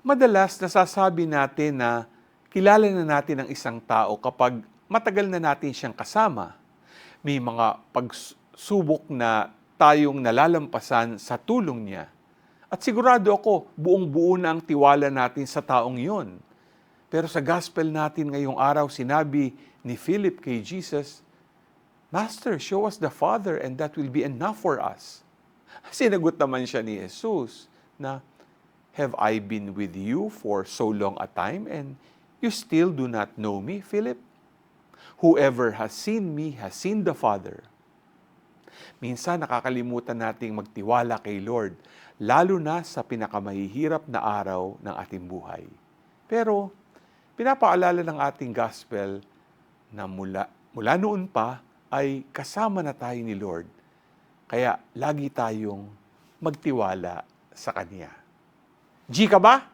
Madalas nasasabi natin na kilala na natin ang isang tao kapag matagal na natin siyang kasama. May mga pagsubok na tayong nalalampasan sa tulong niya. At sigurado ako, buong-buo na ang tiwala natin sa taong iyon. Pero sa gospel natin ngayong araw, sinabi ni Philip kay Jesus, "Master, show us the Father and that will be enough for us." Sinagot naman siya ni Jesus na, "Have I been with you for so long a time and you still do not know me, Philip? Whoever has seen me has seen the Father." Minsan nakakalimutan nating magtiwala kay Lord, lalo na sa pinakamahihirap na araw ng ating buhay. Pero pinapaalala ng ating gospel na mula noon pa ay kasama na tayo ni Lord. Kaya lagi tayong magtiwala sa Kanya. G ka ba?